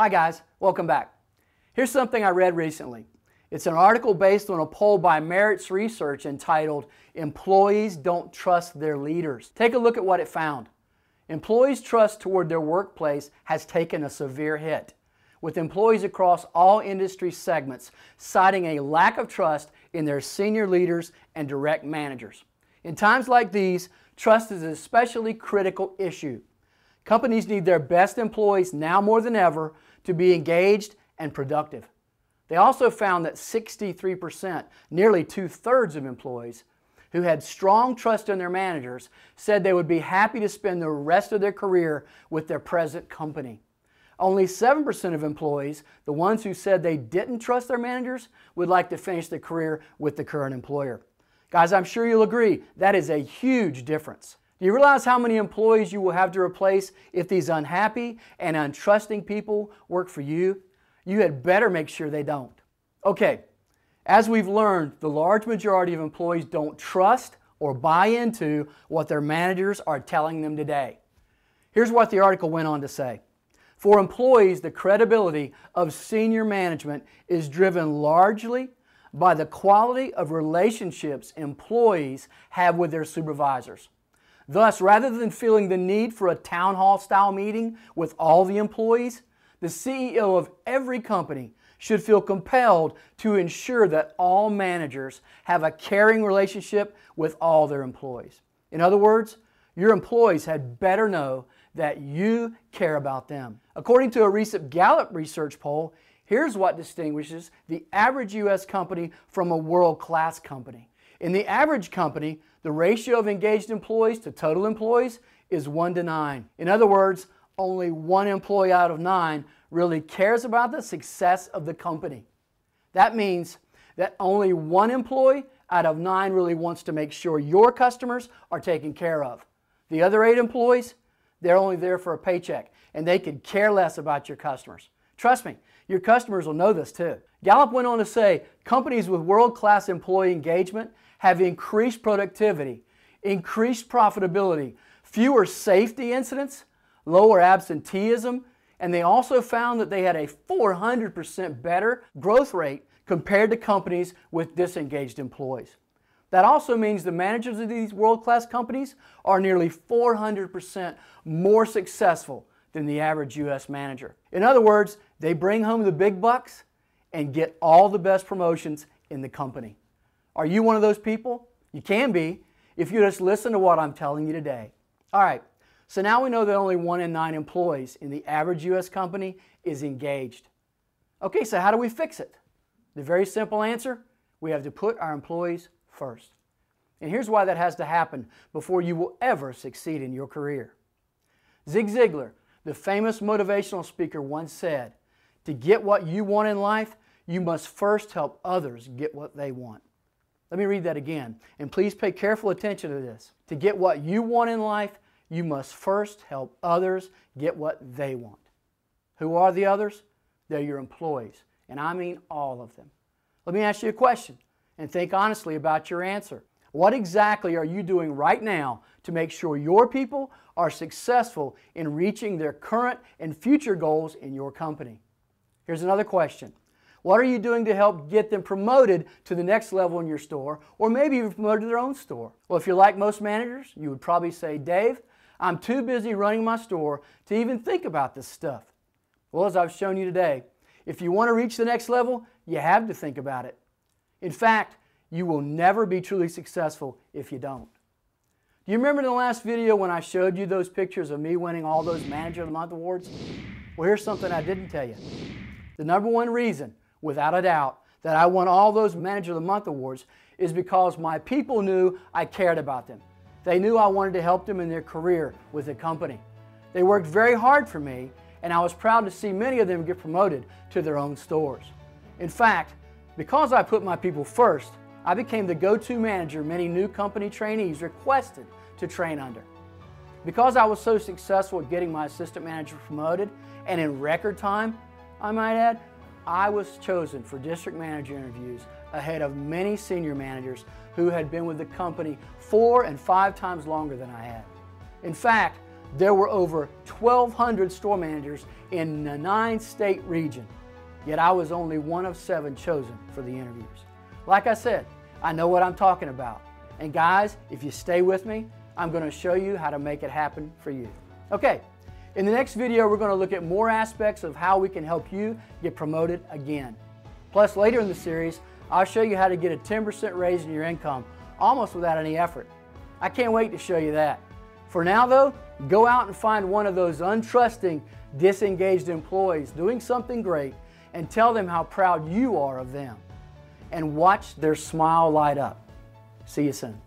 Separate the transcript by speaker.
Speaker 1: Hi guys, welcome back. Here's something I read recently. It's an article based on a poll by Merit's Research entitled, "Employees Don't Trust Their Leaders." Take a look at what it found. Employees' trust toward their workplace has taken a severe hit, with employees across all industry segments citing a lack of trust in their senior leaders and direct managers. In times like these, trust is an especially critical issue. Companies need their best employees now more than ever to be engaged and productive. They also found that 63%, nearly 2/3 of employees who had strong trust in their managers, said they would be happy to spend the rest of their career with their present company. Only 7% of employees, the ones who said they didn't trust their managers, would like to finish their career with the current employer. Guys, I'm sure you'll agree, that is a huge difference. Do you realize how many employees you will have to replace if these unhappy and untrusting people work for you? You had better make sure they don't. Okay, as we've learned, the large majority of employees don't trust or buy into what their managers are telling them today. Here's what the article went on to say. For employees, the credibility of senior management is driven largely by the quality of relationships employees have with their supervisors. Thus, rather than feeling the need for a town hall style meeting with all the employees, the CEO of every company should feel compelled to ensure that all managers have a caring relationship with all their employees. In other words, your employees had better know that you care about them. According to a recent Gallup research poll, here's what distinguishes the average U.S. company from a world-class company. In the average company, the ratio of engaged employees to total employees is 1 to 9. In other words, only 1 employee out of 9 really cares about the success of the company. That means that only 1 employee out of 9 really wants to make sure your customers are taken care of. The other 8 employees, they're only there for a paycheck, and they could care less about your customers. Trust me, your customers will know this too. Gallup went on to say, companies with world-class employee engagement have increased productivity, increased profitability, fewer safety incidents, lower absenteeism, and they also found that they had a 400% better growth rate compared to companies with disengaged employees. That also means the managers of these world-class companies are nearly 400% more successful than the average U.S. manager. In other words, they bring home the big bucks and get all the best promotions in the company. Are you one of those people? You can be if you just listen to what I'm telling you today. All right, so now we know that only 1 in 9 employees in the average U.S. company is engaged. Okay, so how do we fix it? The very simple answer, we have to put our employees first. And here's why that has to happen before you will ever succeed in your career. Zig Ziglar, the famous motivational speaker, once said, to get what you want in life, you must first help others get what they want. Let me read that again, and please pay careful attention to this. To get what you want in life, you must first help others get what they want. Who are the others? They're your employees, and I mean all of them. Let me ask you a question, and think honestly about your answer. What exactly are you doing right now to make sure your people are successful in reaching their current and future goals in your company? Here's another question. What are you doing to help get them promoted to the next level in your store, or maybe even promoted to their own store? Well, if you're like most managers, you would probably say, Dave, I'm too busy running my store to even think about this stuff. Well, as I've shown you today, if you want to reach the next level, you have to think about it. In fact, you will never be truly successful if you don't. Do you remember in the last video when I showed you those pictures of me winning all those Manager of the Month awards? Well, here's something I didn't tell you. The number one reason, without a doubt, that I won all those Manager of the Month awards is because my people knew I cared about them. They knew I wanted to help them in their career with the company. They worked very hard for me, and I was proud to see many of them get promoted to their own stores. In fact, because I put my people first, I became the go-to manager many new company trainees requested to train under. Because I was so successful at getting my assistant manager promoted, and in record time, I might add, I was chosen for district manager interviews ahead of many senior managers who had been with the company 4 and 5 times longer than I had. In fact, There were over 1,200 store managers in the 9-state region, yet I was only one of 7 chosen for the interviews. Like I said, I know what I'm talking about. And guys, if you stay with me, I'm going to show you how to make it happen for you. Okay, in the next video, we're going to look at more aspects of how we can help you get promoted again. Plus, later in the series, I'll show you how to get a 10% raise in your income almost without any effort. I can't wait to show you that. For now though, go out and find one of those untrusting, disengaged employees doing something great and tell them how proud you are of them. And watch their smile light up. See you soon.